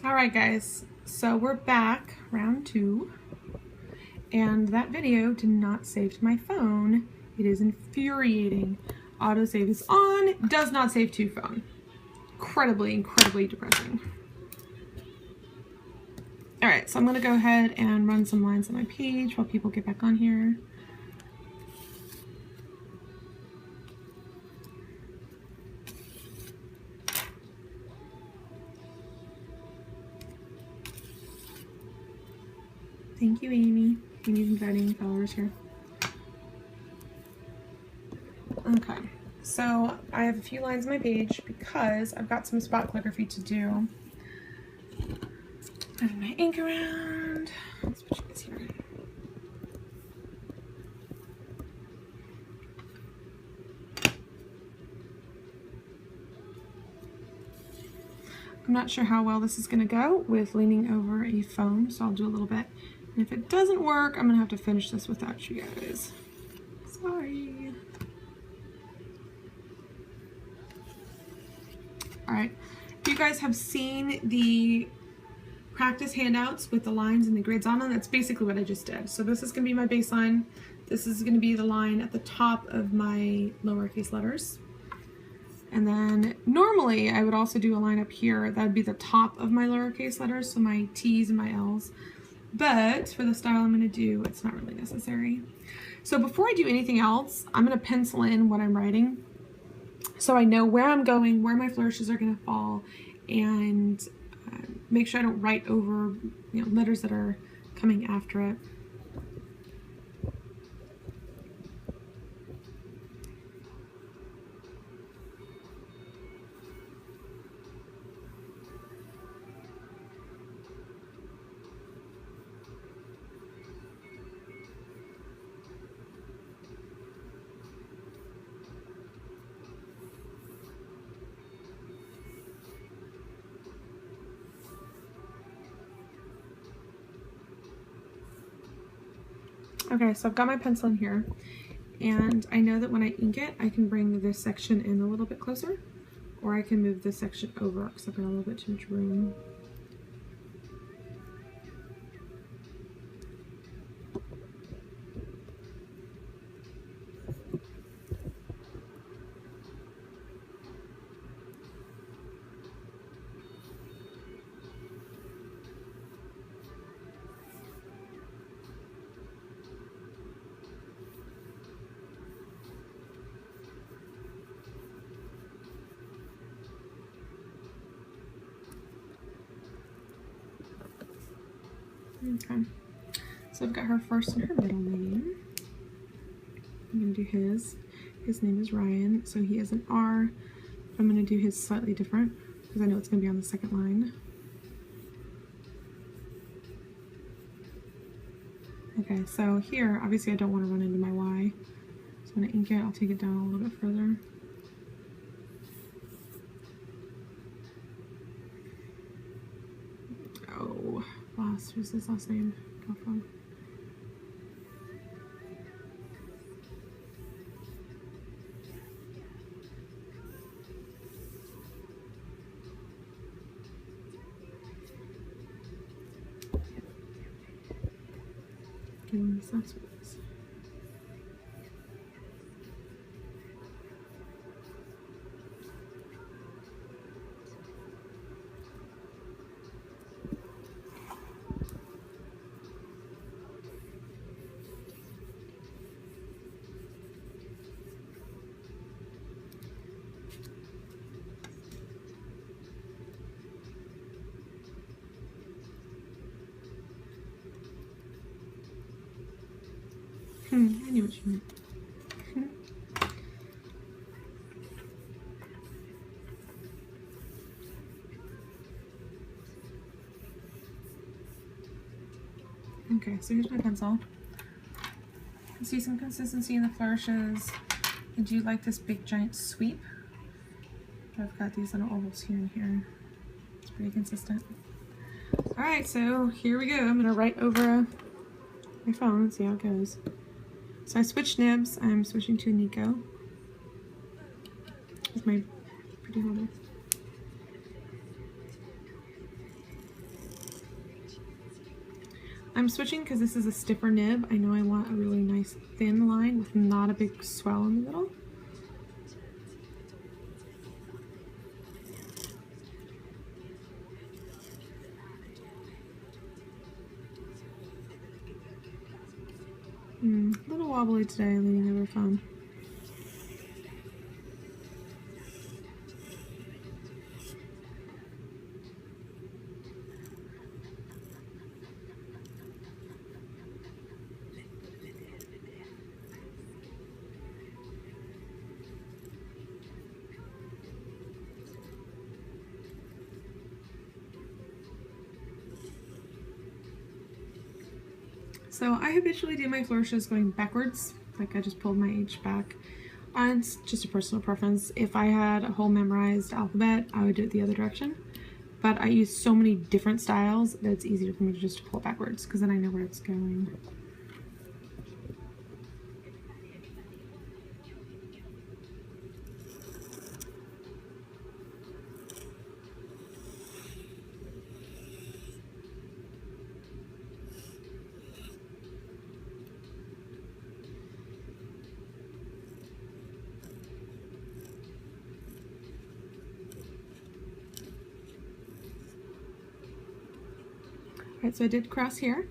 All right, guys, so we're back, round 2, and that video did not save to my phone. It is infuriating. Autosave is on, does not save to phone. Incredibly depressing. All right, so I'm gonna go ahead and run some lines on my page while people get back on here. Thank you, Amy. Amy's inviting followers here. Okay, so I have a few lines on my page because I've got some spot calligraphy to do. I have my ink around. Let's switch this here. I'm not sure how well this is going to go with leaning over a phone, so I'll do a little bit. And if it doesn't work, I'm going to have to finish this without you guys. Sorry. All right. If you guys have seen the practice handouts with the lines and the grids on them, that's basically what I just did. So this is going to be my baseline. This is going to be the line at the top of my lowercase letters. And then normally I would also do a line up here. That would be the top of my lowercase letters, so my T's and my L's. But for the style I'm going to do, it's not really necessary. So before I do anything else, I'm going to pencil in what I'm writing so I know where I'm going, where my flourishes are going to fall, and make sure I don't write over letters that are coming after it. Okay, so I've got my pencil in here, and I know that when I ink it, I can bring this section in a little bit closer, or I can move this section over because I've got a little bit too much room. Okay, so I've got her first and her middle name. I'm going to do his. His name is Ryan, so he has an R. I'm going to do his slightly different because I know it's going to be on the second line. Okay, so here, obviously I don't want to run into my Y. So I'm going to ink it, I'll take it down a little bit further. Oh, lost. Who's his last name? Go from. Goodness, that's what it is. I knew what you meant. Okay, so here's my pencil. You can see some consistency in the flourishes. I do like this big giant sweep. I've got these little ovals here and here. It's pretty consistent. Alright, so here we go. I'm going to write over my phone and see how it goes. So I switched nibs. I'm switching to a Nico. With my pretty holder. I'm switching because this is a stiffer nib. I know I want a really nice thin line with not a big swell in the middle. A little wobbly today, leaning over phone. So I habitually do my flourishes going backwards, like I just pulled my H back. It's just a personal preference. If I had a whole memorized alphabet, I would do it the other direction. But I use so many different styles that it's easier for me to just pull it backwards, because then I know where it's going. Alright, so I did cross here.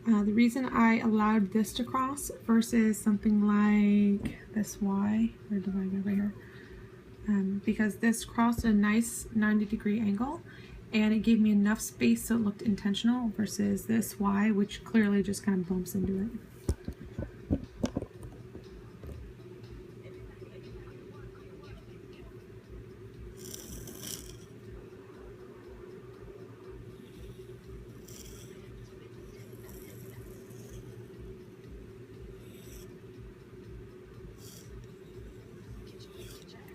The reason I allowed this to cross versus something like this Y, where did I go over here? Because this crossed a nice 90-degree angle and it gave me enough space so it looked intentional versus this Y, which clearly just kind of bumps into it.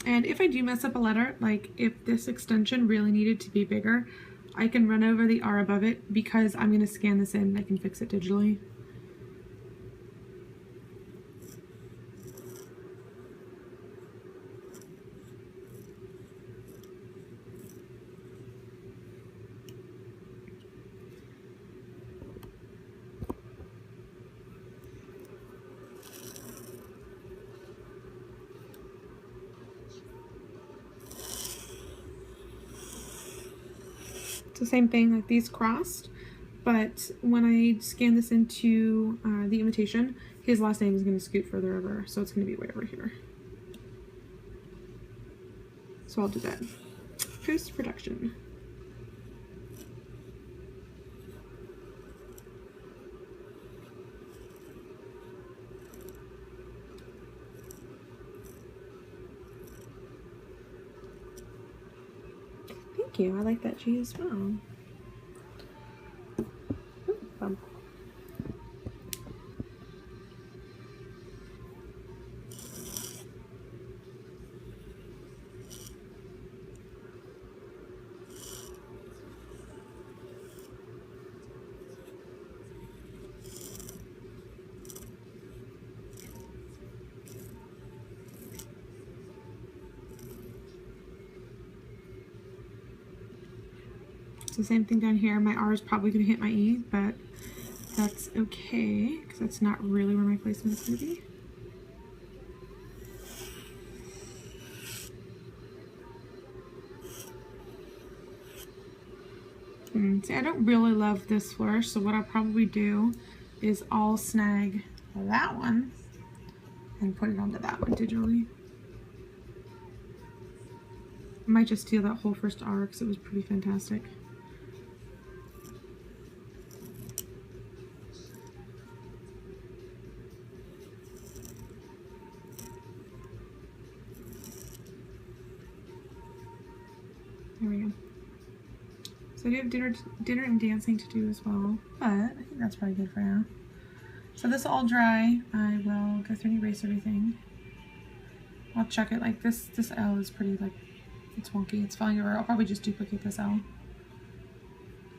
And if I do mess up a letter, like if this extension really needed to be bigger, I can run over the R above it because I'm going to scan this in and I can fix it digitally. It's the same thing, like these crossed, but when I scan this into the invitation, his last name is going to scoot further over, so it's going to be way over here. So I'll do that. Post-production. Thank you. I like that G as well. Ooh, bump. It's the same thing down here. My R is probably going to hit my E, but that's okay because that's not really where my placement is going to be. See, I don't really love this flourish, so what I'll probably do is I'll snag that one and put it onto that one digitally. I might just steal that whole first R because it was pretty fantastic. There we go. So I do have dinner and dancing to do as well, but I think that's probably good for now. So this will all dry. I will go through and erase everything. I'll check it. Like this L is pretty, like, it's wonky. It's falling over. I'll probably just duplicate this L.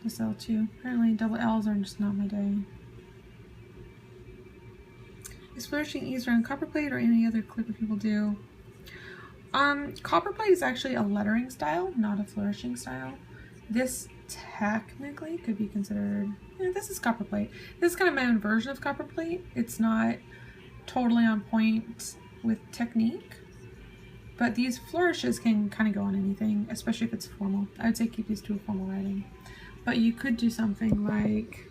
This L too. Apparently double L's are just not my day. Is flourishing easier on Copperplate or any other clipper people do? Copperplate is actually a lettering style, not a flourishing style. This technically could be considered, this is Copperplate. This is kind of my own version of Copperplate. It's not totally on point with technique, but these flourishes can kind of go on anything, especially if it's formal. I would say keep these to a formal writing. But you could do something like,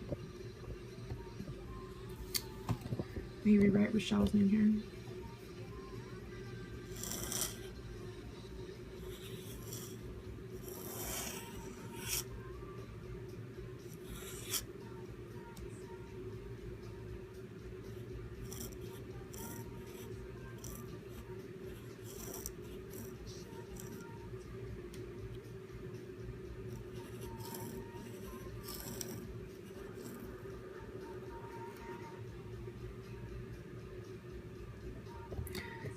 let me rewrite Rochelle's name here.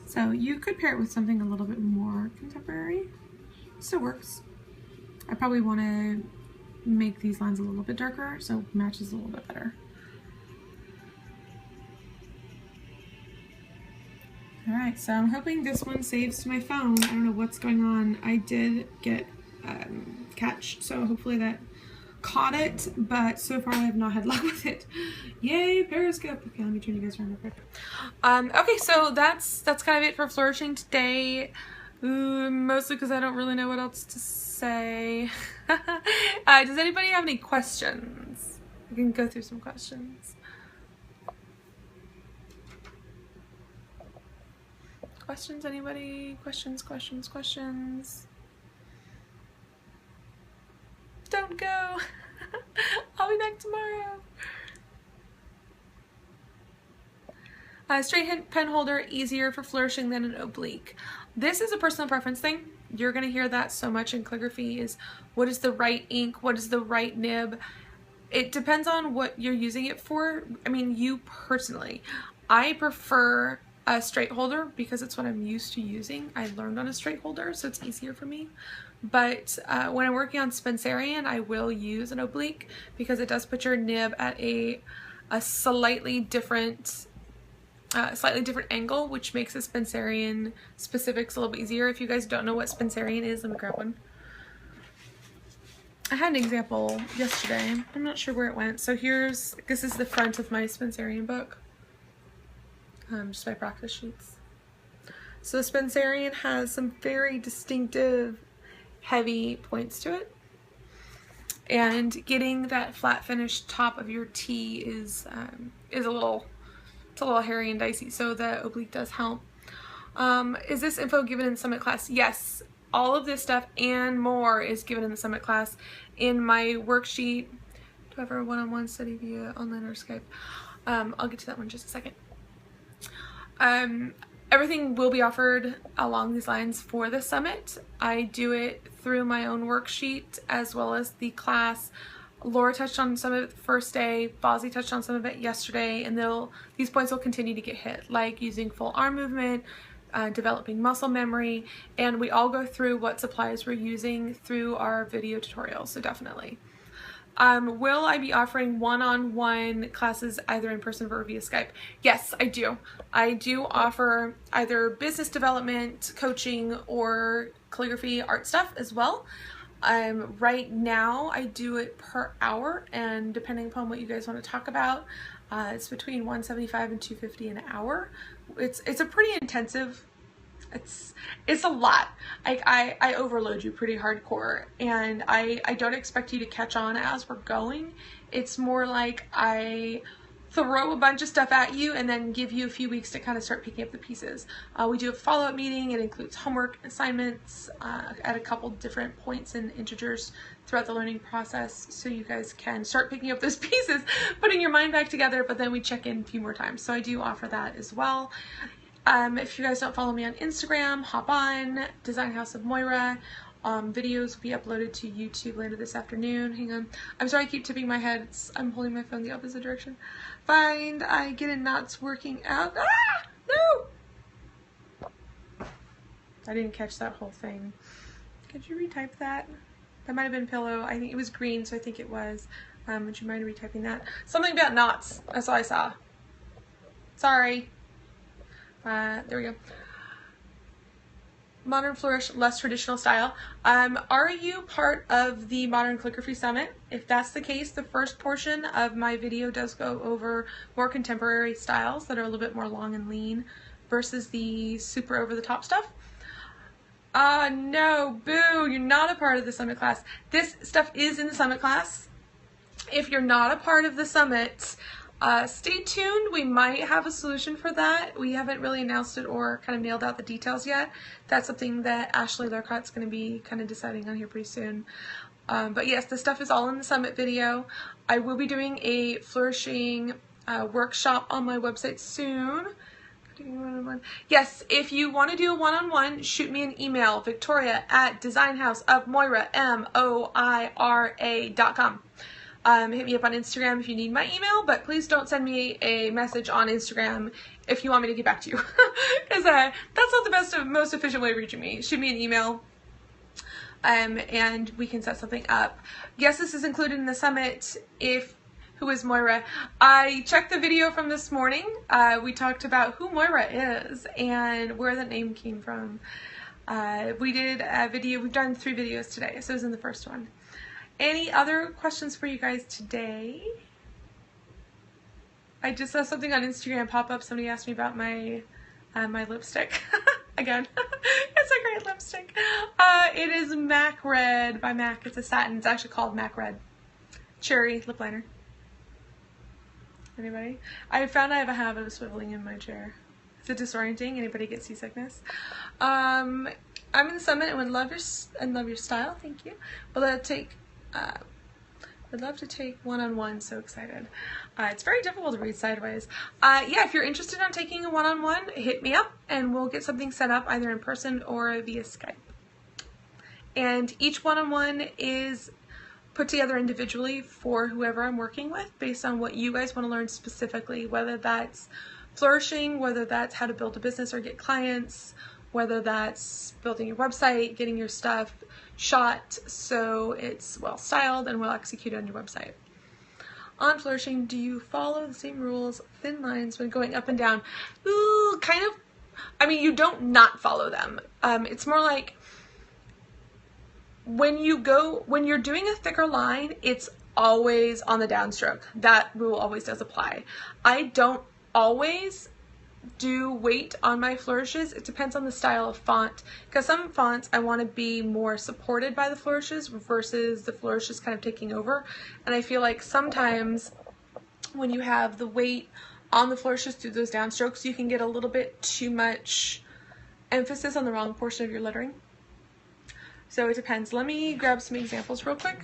So you could pair it with something a little bit more contemporary. Still works. I probably want to make these lines a little bit darker so it matches a little bit better. Alright, so I'm hoping this one saves to my phone. I don't know what's going on. I did get catch, so hopefully that caught it, but so far I have not had luck with it. Yay, Periscope. Okay, let me turn you guys around real quick. Okay, so that's kind of it for flourishing today. Mostly because I don't really know what else to say. Does anybody have any questions? We can go through some questions. Questions, anybody? Questions? Don't go. I'll be back tomorrow. Straight pen holder easier for flourishing than an oblique. This is a personal preference thing. You're going to hear that so much in calligraphy is what is the right ink, what is the right nib. It depends on what you're using it for. I mean, you personally. I prefer a straight holder because it's what I'm used to using. I learned on a straight holder, so it's easier for me. But when I'm working on Spencerian, I will use an oblique because it does put your nib at a slightly different angle, which makes the Spencerian specifics a little bit easier. If you guys don't know what Spencerian is, let me grab one. I had an example yesterday. I'm not sure where it went. So this is the front of my Spencerian book. Just my practice sheets. So Spencerian has some very distinctive heavy points to it, and getting that flat finished top of your T is a little hairy and dicey, so the oblique does help. Is this info given in Summit class? Yes, all of this stuff and more is given in the Summit class in my worksheet. Do I have a one-on-one study via online or Skype? I'll get to that one in just a second. Everything will be offered along these lines for the summit. I do it through my own worksheet as well as the class. Laura touched on some of it the first day, Bozzy touched on some of it yesterday, and these points will continue to get hit, like using full arm movement, developing muscle memory, and we all go through what supplies we're using through our video tutorials, so definitely. Will I be offering one-on-one classes either in person or via Skype? Yes, I do. I do offer either business development, coaching, or calligraphy art stuff as well. Right now I do it per hour, and depending upon what you guys want to talk about, it's between $175 and $250 an hour. It's a pretty intensive. It's a lot. I overload you pretty hardcore, and I don't expect you to catch on as we're going. It's more like I throw a bunch of stuff at you and then give you a few weeks to kind of start picking up the pieces. We do a follow-up meeting. It includes homework assignments at a couple different points and integers throughout the learning process, so you guys can start picking up those pieces, putting your mind back together, but then we check in a few more times. So I do offer that as well. If you guys don't follow me on Instagram, hop on Design House of Moira. Videos will be uploaded to YouTube later this afternoon. Hang on. I'm sorry I keep tipping my head. I'm holding my phone the opposite direction. Find I get in knots working out. Ah! No! I didn't catch that whole thing. Could you retype that? That might have been pillow. I think it was green, so I think it was. Would you mind retyping that? Something about knots. That's all I saw. Sorry. There we go. Modern Flourish, less traditional style. Are you part of the Modern Calligraphy Summit? If that's the case, the first portion of my video does go over more contemporary styles that are a little bit more long and lean versus the super over-the-top stuff. No, boo, you're not a part of the summit class. This stuff is in the summit class. If you're not a part of the summit, stay tuned. We might have a solution for that. We haven't really announced it or kind of nailed out the details yet. That's something that Ashley Lurcott's going to be kind of deciding on here pretty soon. But yes, the stuff is all in the summit video. I will be doing a flourishing workshop on my website soon. Yes, if you want to do a one-on-one, shoot me an email, victoria@designhouseofmoira.com. Hit me up on Instagram if you need my email, but please don't send me a message on Instagram if you want me to get back to you, because that's not the most efficient way of reaching me. Shoot me an email, and we can set something up. Yes, this is included in the summit. Who is Moira? I checked the video from this morning. We talked about who Moira is and where the name came from. We did a video. We've done 3 videos today, so it was in the first one. Any other questions for you guys today? I just saw something on Instagram pop up. Somebody asked me about my my lipstick. Again, it's a great lipstick. It is MAC Red by MAC. It's a satin. It's actually called MAC Red. Cherry lip liner. Anybody? I found I have a habit of swiveling in my chair. Is it disorienting? Anybody get seasickness? I'm in the summit and would love your style. Thank you. But I'd love to take one-on-one. So excited. It's very difficult to read sideways. Yeah, if you're interested in taking a one-on-one, hit me up and we'll get something set up either in person or via Skype. And each one-on-one is put together individually for whoever I'm working with based on what you guys want to learn specifically, whether that's flourishing, whether that's how to build a business or get clients, whether that's building your website, getting your stuff shot so it's well styled and well executed on your website. On flourishing, do you follow the same rules, thin lines when going up and down? Ooh, kind of. I mean, you don't not follow them. It's more like when you're doing a thicker line, it's always on the downstroke. That rule always does apply. I don't always do weight on my flourishes. It depends on the style of font, because some fonts I want to be more supported by the flourishes versus the flourishes kind of taking over. And I feel like sometimes when you have the weight on the flourishes through those downstrokes, you can get a little bit too much emphasis on the wrong portion of your lettering. So it depends. Let me grab some examples real quick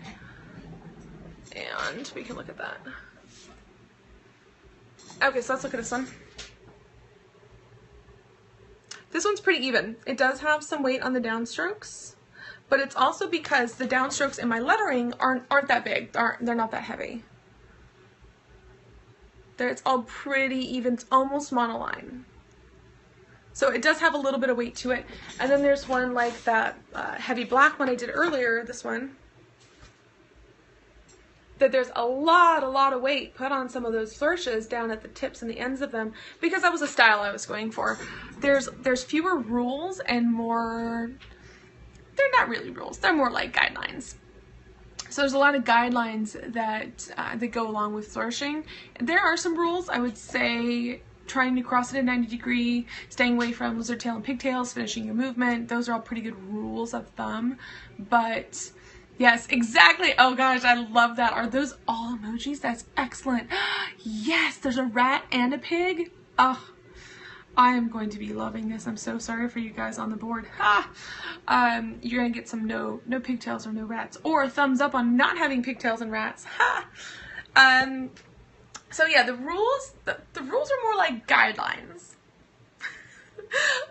and we can look at that. Okay, so let's look at this one. This one's pretty even. It does have some weight on the downstrokes, but it's also because the downstrokes in my lettering aren't that big. They're not that heavy. It's all pretty even. It's almost monoline. So it does have a little bit of weight to it. And then there's one like that heavy black one I did earlier, this one, that there's a lot of weight put on some of those flourishes down at the tips and the ends of them, because that was a style I was going for. There's fewer rules and more, they're not really rules, they're more like guidelines. So there's a lot of guidelines that go along with flourishing. There are some rules, I would say, trying to cross it at 90 degree, staying away from lizard tail and pigtails, finishing your movement. Those are all pretty good rules of thumb. But yes, exactly. Oh gosh, I love that. Are those all emojis? That's excellent. Yes, there's a rat and a pig. Oh, I am going to be loving this. I'm so sorry for you guys on the board. You're gonna get some no pigtails or no rats, or a thumbs up on not having pigtails and rats. So yeah, the rules are more like guidelines.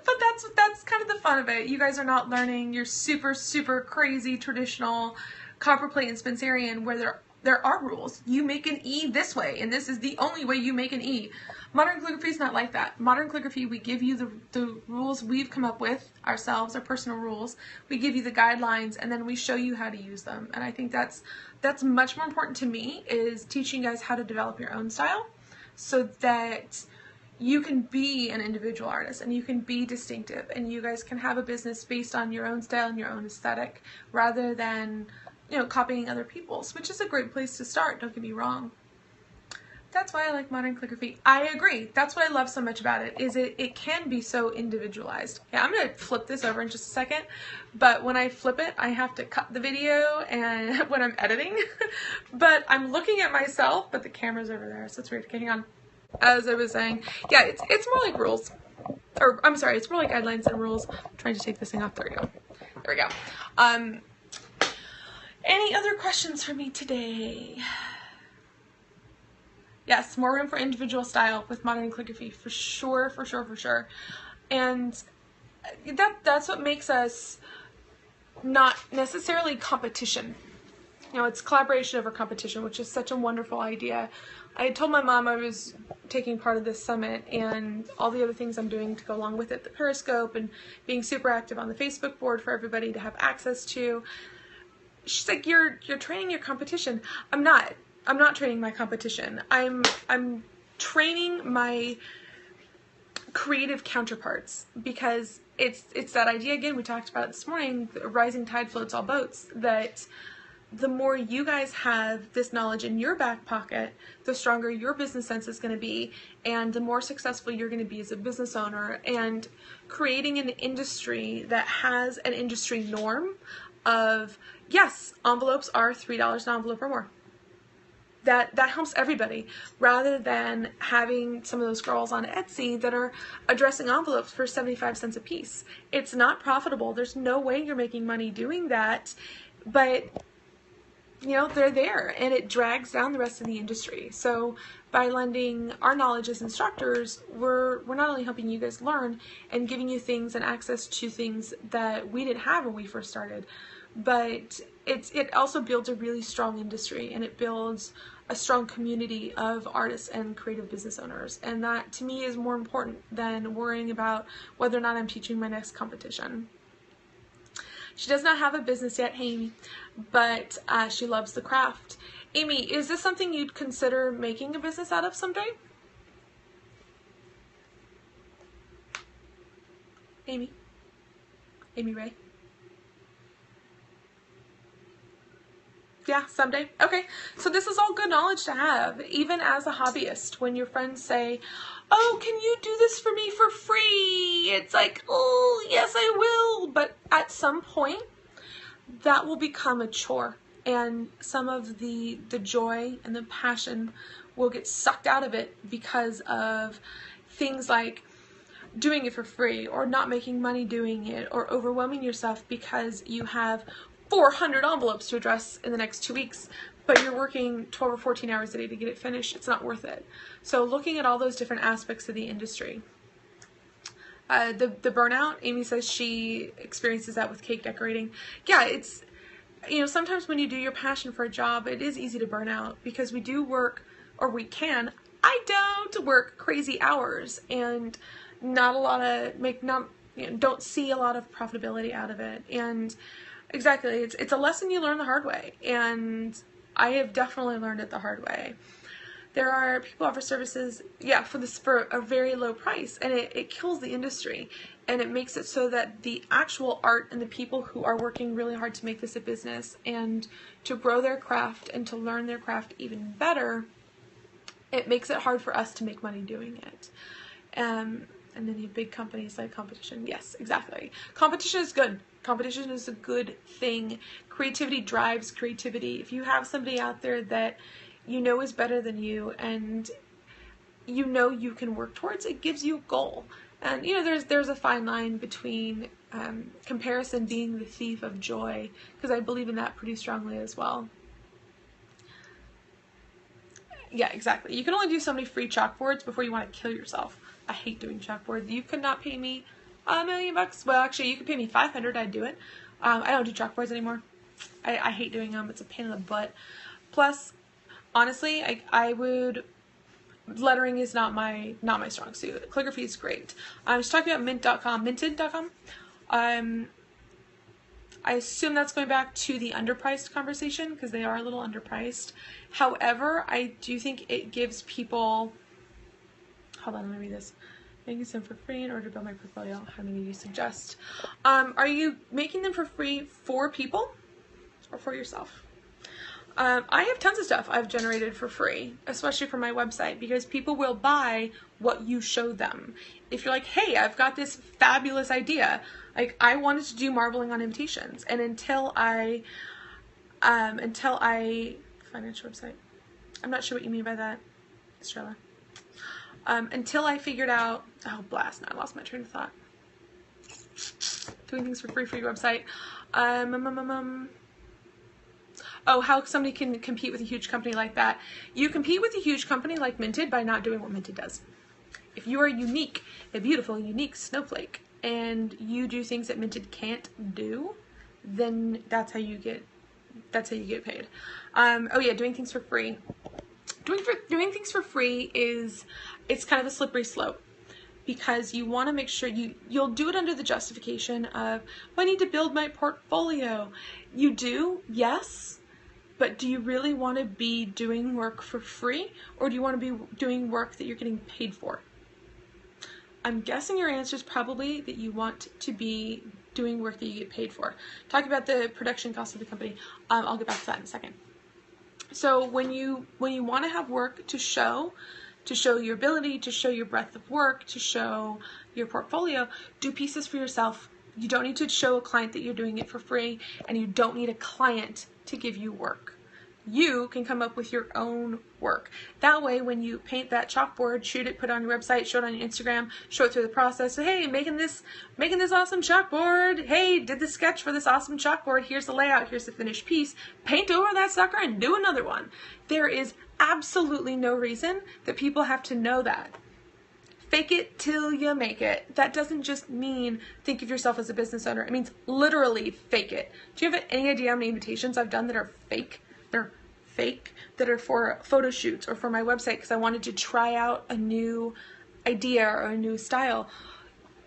But that's kind of the fun of it. You guys are not learning your super crazy traditional Copperplate and Spencerian where there are rules. You make an E this way, and this is the only way you make an E. Modern calligraphy is not like that. Modern calligraphy, we give you the rules we've come up with ourselves, our personal rules. We give you the guidelines, and then we show you how to use them. And I think that's much more important to me, is teaching you guys how to develop your own style, so that you can be an individual artist and you can be distinctive, and you guys can have a business based on your own style and your own aesthetic rather than, you know, copying other people's, which is a great place to start, don't get me wrong. That's why I like modern calligraphy. I agree. That's what I love so much about it, is it can be so individualized. Yeah, I'm going to flip this over in just a second, but when I flip it, I have to cut the video and when I'm editing, but I'm looking at myself, but the camera's over there, so it's weird. Hang on. As I was saying, yeah, it's more like rules, or I'm sorry, it's more like guidelines and rules. I'm trying to take this thing off. There we go. There we go. Any other questions for me today? Yes, more room for individual style with modern calligraphy, for sure, for sure, for sure. And that's what makes us not necessarily competition. You know, it's collaboration over competition, which is such a wonderful idea. I had told my mom I was taking part of this summit and all the other things I'm doing to go along with it, the Periscope and being super active on the Facebook board for everybody to have access to. She's like, you're training your competition. I'm not training my competition. I'm training my creative counterparts, because it's that idea again we talked about this morning, the rising tide floats all boats, that the more you guys have this knowledge in your back pocket, the stronger your business sense is going to be, and the more successful you're going to be as a business owner, and creating an industry that has an industry norm of, yes, envelopes are $3 an envelope or more. That helps everybody, rather than having some of those girls on Etsy that are addressing envelopes for 75 cents a piece. It's not profitable. There's no way you're making money doing that, but you know, they're there, and it drags down the rest of the industry. So by lending our knowledge as instructors, we're not only helping you guys learn and giving you things and access to things that we didn't have when we first started, but it also builds a really strong industry, and it builds a strong community of artists and creative business owners. And that to me is more important than worrying about whether or not I'm teaching my next competition. She does not have a business yet, Amy, but she loves the craft. Amy, is this something you'd consider making a business out of someday? Amy? Amy Ray? Yeah, someday. Okay, so this is all good knowledge to have, even as a hobbyist. When your friends say, oh, can you do this for me for free? It's like, oh, yes, I will. But at some point, that will become a chore, and some of the joy and the passion will get sucked out of it because of things like doing it for free, or not making money doing it, or overwhelming yourself because you have 400 envelopes to address in the next 2 weeks, but you're working 12 or 14 hours a day to get it finished. It's not worth it. So looking at all those different aspects of the industry. The burnout, Amy says she experiences that with cake decorating. Yeah, it's, you know, sometimes when you do your passion for a job, it is easy to burn out, because we do work, or we can, I don't work crazy hours, and not a lot of, don't see a lot of profitability out of it. And exactly, it's a lesson you learn the hard way, and I have definitely learned it the hard way. There are people offer services, yeah, for a very low price, and it kills the industry, and it makes it so that the actual art and the people who are working really hard to make this a business and to grow their craft and to learn their craft even better, it makes it hard for us to make money doing it. And then you have big companies like competition. Yes, exactly. Competition is good. Competition is a good thing. Creativity drives creativity. If you have somebody out there that you know is better than you, and you know you can work towards, it gives you a goal. And you know, there's a fine line between comparison being the thief of joy, because I believe in that pretty strongly as well. Yeah, exactly. You can only do so many free chalkboards before you want to kill yourself. I hate doing chalkboards. You could not pay me $1 million. Well, actually, you could pay me 500. I'd do it. I don't do chalkboards anymore. I hate doing them. It's a pain in the butt. Plus, honestly, I would. Lettering is not my strong suit. Calligraphy is great. I was talking about minted.com. I assume that's going back to the underpriced conversation, because they are a little underpriced. However, I do think it gives people hold on, let me read this. Making some for free in order to build my portfolio. How many do you suggest? Are you making them for free for people or for yourself? I have tons of stuff I've generated for free, especially for my website, because people will buy what you show them. If you're like, hey, I've got this fabulous idea, like I wanted to do marbling on invitations, and until I financial website, I'm not sure what you mean by that, Estrella. Until I figured out, oh blast, now I lost my train of thought. Doing things for free for your website. Oh, how somebody can compete with a huge company like that. You compete with a huge company like Minted by not doing what Minted does. If you are unique, a beautiful, unique snowflake, and you do things that Minted can't do, then that's how you get paid. Oh yeah, doing things for free. Doing things for free it's kind of a slippery slope, because you want to make sure you'll do it under the justification of, well, I need to build my portfolio. You do, yes, but do you really want to be doing work for free, or do you want to be doing work that you're getting paid for? I'm guessing your answer is probably that you want to be doing work that you get paid for. Talking about the production cost of the company, I'll get back to that in a second. So when you want to have work to show your ability, to show your breadth of work, to show your portfolio, do pieces for yourself. You don't need to show a client that you're doing it for free, and you don't need a client to give you work. You can come up with your own work. That way, when you paint that chalkboard, shoot it, put it on your website, show it on your Instagram, show it through the process. So, hey, making this awesome chalkboard. Hey, did the sketch for this awesome chalkboard. Here's the layout. Here's the finished piece. Paint over that sucker and do another one. There is absolutely no reason that people have to know that. Fake it till you make it. That doesn't just mean think of yourself as a business owner. It means literally fake it. Do you have any idea how many invitations I've done that are fake? They're fake, that are for photo shoots or for my website because I wanted to try out a new idea or a new style.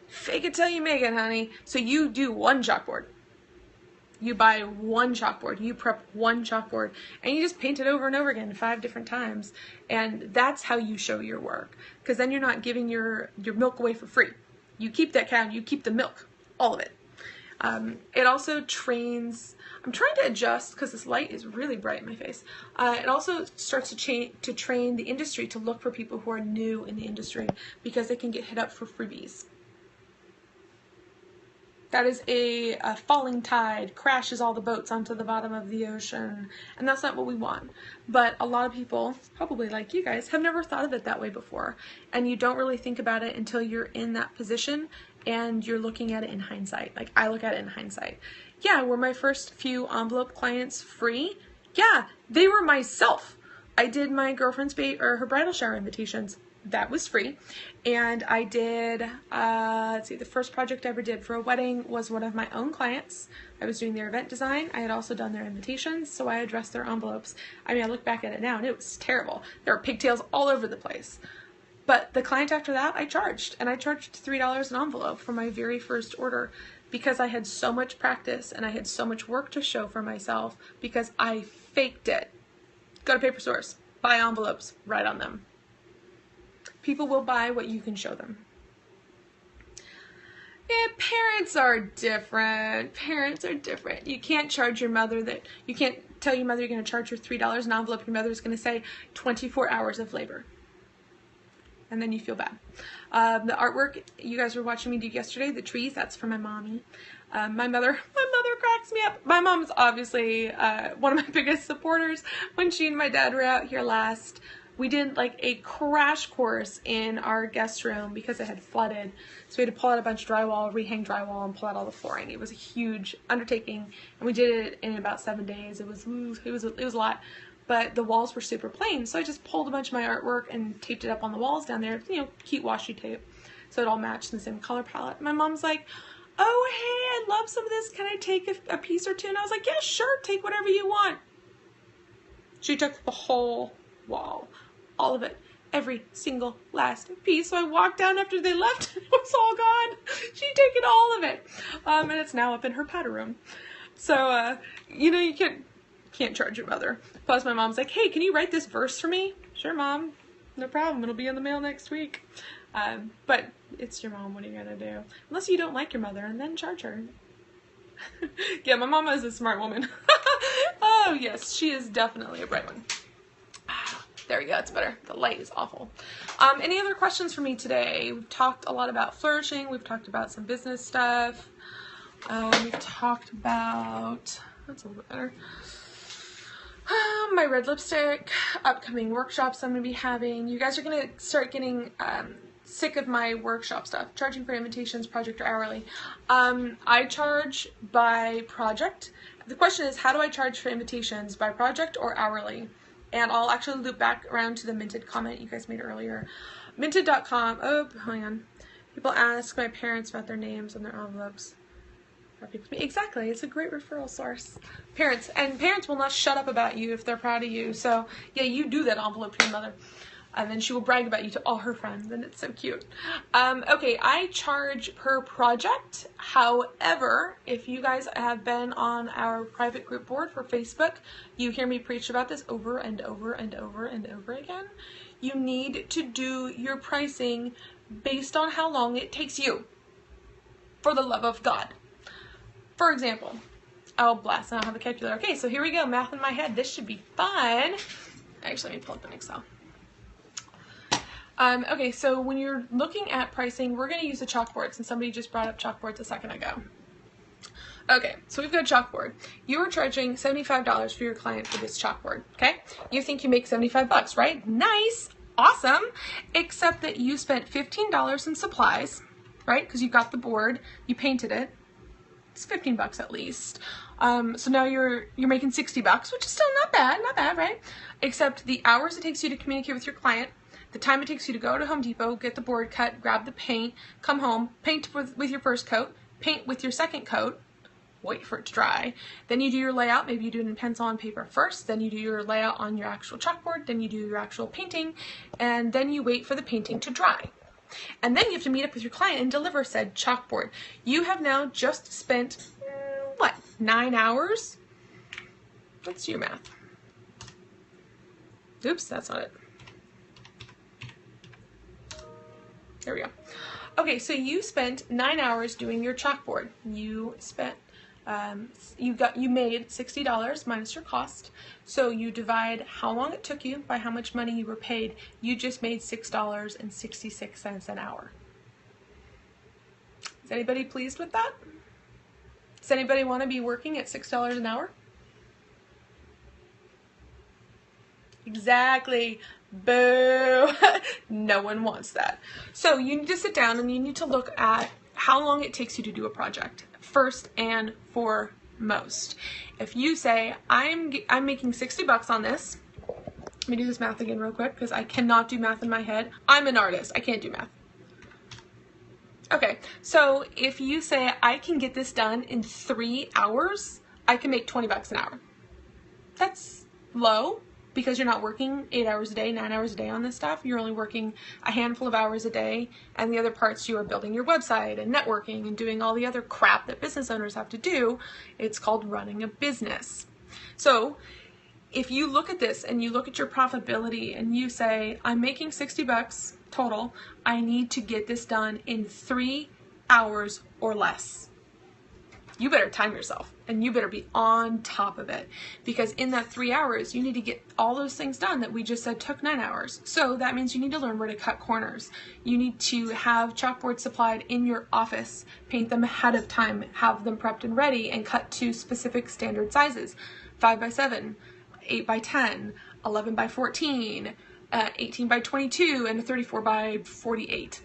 Fake it till you make it, honey. So you do one chalkboard. You buy one chalkboard, you prep one chalkboard, and you just paint it over and over again 5 different times. And that's how you show your work, because then you're not giving your milk away for free. You keep that cow, you keep the milk, all of it. It also trains, I'm trying to adjust because this light is really bright in my face. It also starts to train the industry to look for people who are new in the industry, because they can get hit up for freebies. That is a falling tide, crashes all the boats onto the bottom of the ocean, and that's not what we want. But a lot of people, probably like you guys, have never thought of it that way before, and you don't really think about it until you're in that position and you're looking at it in hindsight. Like I look at it in hindsight. Yeah, were my first few envelope clients free? Yeah, they were myself. I did my girlfriend's her bridal shower invitations. That was free. And I did, let's see, the first project I ever did for a wedding was one of my own clients. I was doing their event design. I had also done their invitations, so I addressed their envelopes. I mean, I look back at it now and it was terrible. There were pigtails all over the place. But the client after that, I charged. And I charged $3 an envelope for my very first order, because I had so much practice and I had so much work to show for myself, because I faked it. Go to Paper Source, buy envelopes, write on them. People will buy what you can show them. Yeah, parents are different. Parents are different. You can't charge your mother you can't tell your mother you're going to charge her $3 an envelope. Your mother's going to say 24 hours of labor. And then you feel bad. The artwork you guys were watching me do yesterday, the trees, that's for my mommy. My mother cracks me up. My mom is obviously one of my biggest supporters. When she and my dad were out here last, we did like a crash course in our guest room because it had flooded. So we had to pull out a bunch of drywall, rehang drywall, and pull out all the flooring. It was a huge undertaking, and we did it in about 7 days. It was a lot, but the walls were super plain. So I just pulled a bunch of my artwork and taped it up on the walls down there. You know, cute washi tape, so it all matched in the same color palette. My mom's like, "Oh hey, I love some of this. Can I take a piece or two?" And I was like, "Yeah, sure. Take whatever you want." She took the whole wall. All of it, every single last piece. So I walked down after they left and it was all gone. She'd taken all of it. And it's now up in her powder room. So, you know, you can't charge your mother. Plus my mom's like, "Hey, can you write this verse for me?" "Sure, Mom." no problem. It'll be in the mail next week. But it's your mom. What are you gonna do? Unless you don't like your mother, and then charge her. Yeah, my mama is a smart woman. Oh yes, she is definitely a bright one. There we go, it's better. The light is awful. Any other questions for me today? We've talked a lot about flourishing. We've talked about some business stuff. We've talked about, that's a little bit better. My red lipstick, upcoming workshops I'm going to be having. You guys are going to start getting sick of my workshop stuff. Charging for invitations, project or hourly. I charge by project. The question is, how do I charge for invitations, by project or hourly? And I'll actually loop back around to the Minted comment you guys made earlier. Minted.com. Oh, hang on. People ask my parents about their names on their envelopes. Exactly. It's a great referral source. Parents. And parents will not shut up about you if they're proud of you. So, yeah, you do that envelope to your mother. And then she will brag about you to all her friends, and it's so cute. Okay, I charge per project. However, if you guys have been on our private group board for Facebook, you hear me preach about this over and over and over and over again. You need to do your pricing based on how long it takes you, for the love of God. For example, oh blast, I don't have a calculator. Okay, so here we go, math in my head. This should be fun. Actually, let me pull up an Excel. Okay, so when you're looking at pricing, we're going to use a chalkboard since somebody just brought up chalkboards a second ago. Okay, so we've got a chalkboard. You are charging $75 for your client for this chalkboard, okay? You think you make 75 bucks, right? Nice, awesome, except that you spent $15 in supplies, right? Because you got the board, you painted it. It's 15 bucks at least. So now you're making 60 bucks, which is still not bad, right? Except the hours it takes you to communicate with your client, the time it takes you to go to Home Depot, get the board cut, grab the paint, come home, paint with your first coat, paint with your second coat, wait for it to dry. Then you do your layout. Maybe you do it in pencil on paper first. Then you do your layout on your actual chalkboard. Then you do your actual painting. And then you wait for the painting to dry. And then you have to meet up with your client and deliver said chalkboard. You have now just spent, what, 9 hours? Let's do your math. Oops, that's not it. There we go. Okay, so you spent 9 hours doing your chalkboard. You spent, you made $60 minus your cost. So you divide how long it took you by how much money you were paid. You just made $6.66 an hour. Is anybody pleased with that? Does anybody want to be working at $6 an hour? Exactly. Boo. No one wants that. So you need to sit down and you need to look at how long it takes you to do a project, first and foremost. If you say, I'm making 60 bucks on this, let me do this math again real quick because I cannot do math in my head. I'm an artist. I can't do math. Okay, so if you say, I can get this done in 3 hours, I can make 20 bucks an hour. That's low, because you're not working 8 hours a day, 9 hours a day on this stuff. You're only working a handful of hours a day, and the other parts you are building your website and networking and doing all the other crap that business owners have to do. It's called running a business. So if you look at this and you look at your profitability and you say, I'm making 60 bucks total, I need to get this done in 3 hours or less. You better time yourself and you better be on top of it, because in that 3 hours you need to get all those things done that we just said took 9 hours. So that means you need to learn where to cut corners. You need to have chalkboards supplied in your office, paint them ahead of time, have them prepped and ready, and cut to specific standard sizes: 5 by 7, 8 by 10, 11 by 14, 18 by 22, and 34 by 48.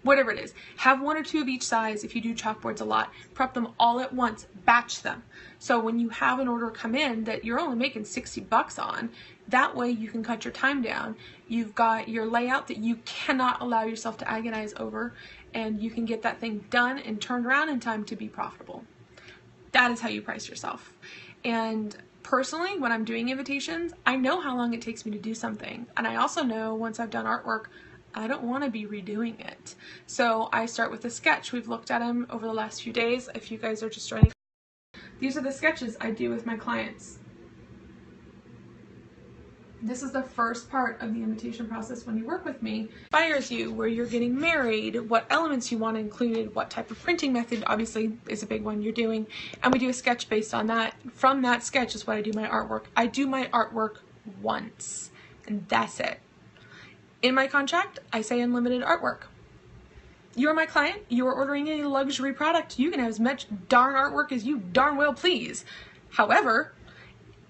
Whatever it is, have 1 or 2 of each size. If you do chalkboards a lot, prep them all at once, batch them. So when you have an order come in that you're only making 60 bucks on, that way you can cut your time down. You've got your layout that you cannot allow yourself to agonize over, and you can get that thing done and turned around in time to be profitable. That is how you price yourself. And personally, when I'm doing invitations, I know how long it takes me to do something. And I also know once I've done artwork, I don't want to be redoing it. So I start with a sketch. We've looked at them over the last few days. If you guys are just joining, these are the sketches I do with my clients. This is the first part of the invitation process when you work with me. Inspires you, where you're getting married, what elements you want included, what type of printing method obviously is a big one you're doing, and we do a sketch based on that. From that sketch is what I do my artwork. I do my artwork once, and that's it. In my contract, I say unlimited artwork. You're my client, you are ordering a luxury product, you can have as much darn artwork as you darn well please. However,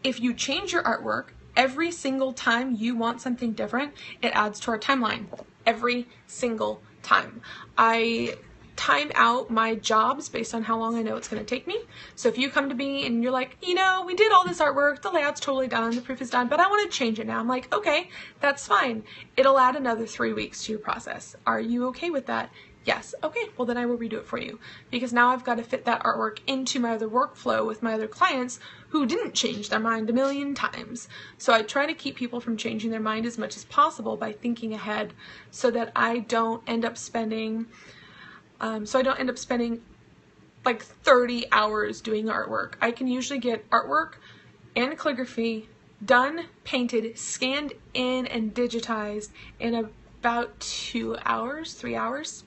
if you change your artwork every single time you want something different, it adds to our timeline. Every single time. I time out my jobs based on how long I know it's going to take me. So if you come to me and you're like, you know, we did all this artwork, the layout's totally done, the proof is done, but I want to change it now. I'm like, okay, that's fine. It'll add another 3 weeks to your process. Are you okay with that? Yes. Okay, well then I will redo it for you, because now I've got to fit that artwork into my other workflow with my other clients who didn't change their mind a million times. So I try to keep people from changing their mind as much as possible by thinking ahead, so that I don't end up spending like 30 hours doing artwork. I can usually get artwork and calligraphy done, painted, scanned in, and digitized in about 2 hours, 3 hours.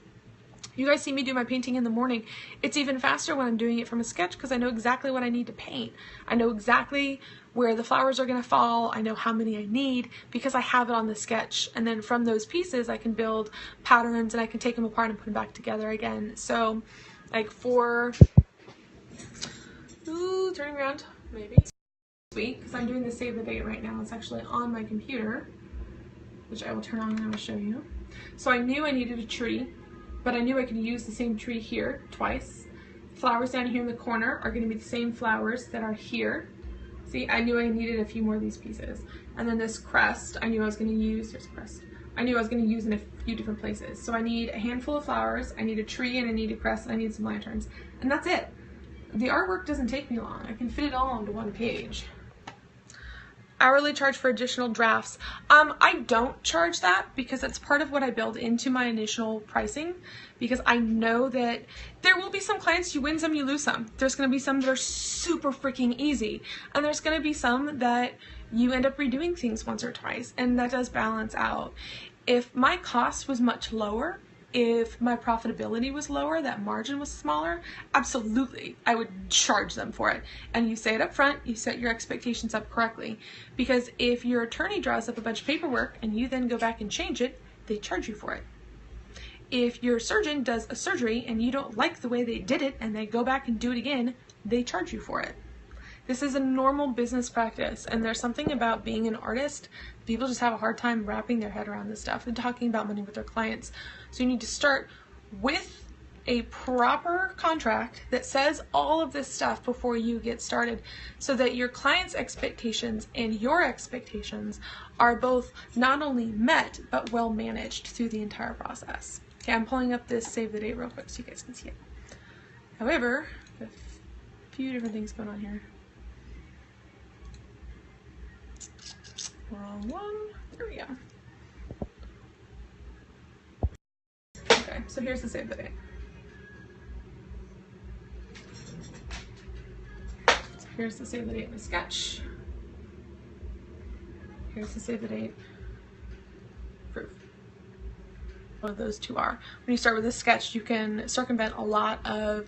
You guys see me do my painting in the morning. It's even faster when I'm doing it from a sketch, because I know exactly what I need to paint. I know exactly where the flowers are going to fall. I know how many I need because I have it on the sketch. And then from those pieces, I can build patterns and I can take them apart and put them back together again. So like for, turning around, maybe. Sweet, because I'm doing the save the date right now. It's actually on my computer, which I will turn on and I will show you. So I knew I needed a tree, but I knew I could use the same tree here twice. Flowers down here in the corner are going to be the same flowers that are here. See, I knew I needed a few more of these pieces. And then this crest, I knew I was going to use, there's a crest. I knew I was going to use in a few different places. So I need a handful of flowers, I need a tree, and I need a crest, and I need some lanterns. And that's it. The artwork doesn't take me long. I can fit it all onto one page. Hourly charge for additional drafts. I don't charge that because it's part of what I build into my initial pricing, because I know that there will be some clients, you win some, you lose some. There's going to be some that are super freaking easy, and there's going to be some that you end up redoing things once or twice, and that does balance out. If my cost was much lower, if my profitability was lower, that margin was smaller, absolutely, I would charge them for it. And you say it up front, you set your expectations up correctly. Because if your attorney draws up a bunch of paperwork and you then go back and change it, they charge you for it. If your surgeon does a surgery and you don't like the way they did it and they go back and do it again, they charge you for it. This is a normal business practice, and there's something about being an artist. People just have a hard time wrapping their head around this stuff and talking about money with their clients. So you need to start with a proper contract that says all of this stuff before you get started, so that your client's expectations and your expectations are both not only met, but well managed through the entire process. Okay, I'm pulling up this save the date real quick so you guys can see it. However, a few different things going on here. Wrong one. There we go. Okay, so here's the save the date. So here's the save the date in the sketch. Here's the save the date proof. What those two are. When you start with a sketch, you can circumvent a lot of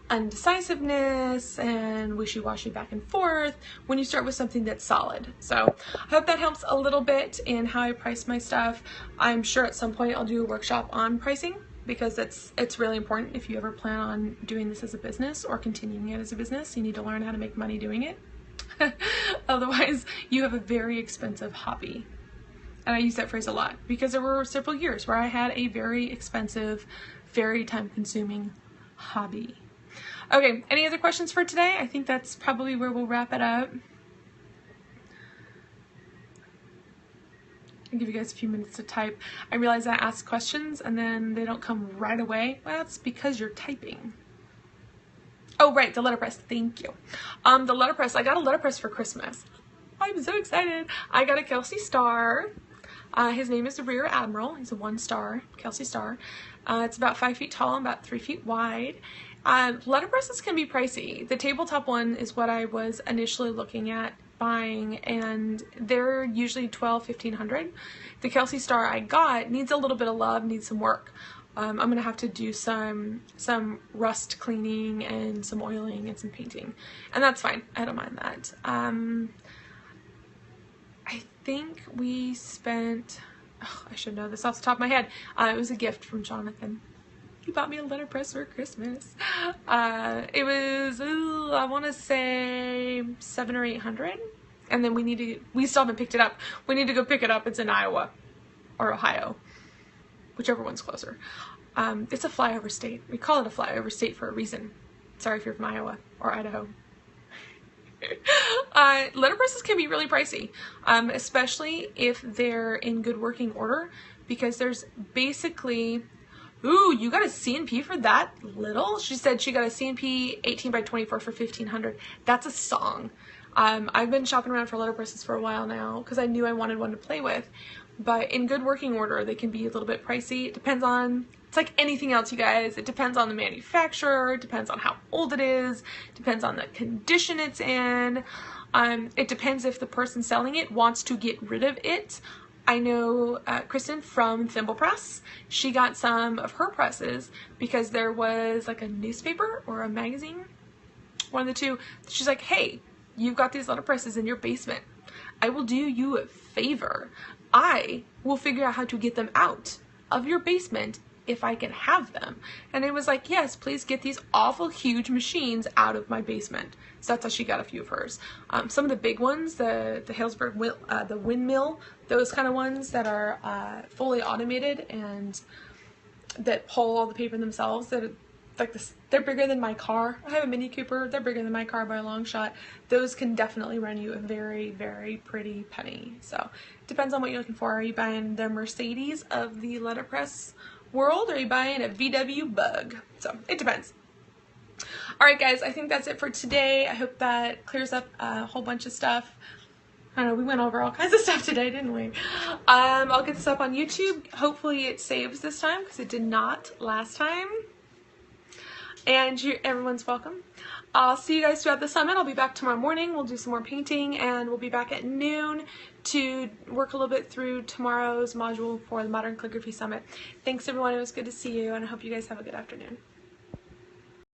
undecisiveness and wishy-washy back and forth when you start with something that's solid. So I hope that helps a little bit in how I price my stuff. I'm sure at some point I'll do a workshop on pricing, because it's really important. If you ever plan on doing this as a business or continuing it as a business, you need to learn how to make money doing it. Otherwise, you have a very expensive hobby. And I use that phrase a lot because there were several years where I had a very expensive, very time-consuming hobby. Okay, any other questions for today? I think that's probably where we'll wrap it up. I'll give you guys a few minutes to type. I realize I ask questions and then they don't come right away. Well, that's because you're typing. Oh, right, the letterpress. Thank you. The letterpress, I got a letterpress for Christmas. I'm so excited. I got a Kelsey Star. His name is the Rear Admiral. He's a 1-star, Kelsey Star. It's about 5 feet tall and about 3 feet wide. Letterpresses can be pricey. The tabletop one is what I was initially looking at buying, and they're usually $1,200–1,500. The Kelsey Star I got needs a little bit of love, needs some work. I'm gonna have to do some rust cleaning and some oiling and some painting, and that's fine. I don't mind that. I think we spent, oh, I should know this off the top of my head. It was a gift from Jonathan. He bought me a letterpress for Christmas. It was, I want to say $700 or $800, and then we still haven't picked it up. We need to go pick it up. It's in Iowa or Ohio, whichever one's closer. It's a flyover state. We call it a flyover state for a reason. Sorry if you're from Iowa or Idaho. Letterpresses can be really pricey, especially if they're in good working order, because there's basically, ooh, you got a CNP for that little? She said she got a CNP 18x24 for $1,500. That's a song. I've been shopping around for letterpresses for a while now because I knew I wanted one to play with, but in good working order they can be a little bit pricey. It depends on, it's like anything else, you guys. It depends on the manufacturer, it depends on how old it is, it depends on the condition it's in. It depends if the person selling it wants to get rid of it. I know Kristen from Thimble Press, she got some of her presses because there was like a newspaper or a magazine, one of the two. She's like, hey, you've got these letterpresses in your basement. I will do you a favor. I will figure out how to get them out of your basement if I can have them. And it was like, yes, please get these awful huge machines out of my basement. So that's how she got a few of hers. Some of the big ones, the Halesburg, the windmill, those kind of ones that are fully automated and that pull all the paper themselves, that like this, they're bigger than my car. I have a Mini Cooper, they're bigger than my car by a long shot. Those can definitely run you a very, very pretty penny. So it depends on what you're looking for. Are you buying the Mercedes of the letterpress world, or are you buying a VW Bug? So it depends. Alright guys, I think that's it for today. I hope that clears up a whole bunch of stuff. I don't know, we went over all kinds of stuff today, didn't we? I'll get this up on YouTube. Hopefully it saves this time, because it did not last time. And everyone's welcome. I'll see you guys throughout the summit. I'll be back tomorrow morning. We'll do some more painting, and we'll be back at noon to work a little bit through tomorrow's module for the Modern Calligraphy Summit. Thanks everyone. It was good to see you, and I hope you guys have a good afternoon.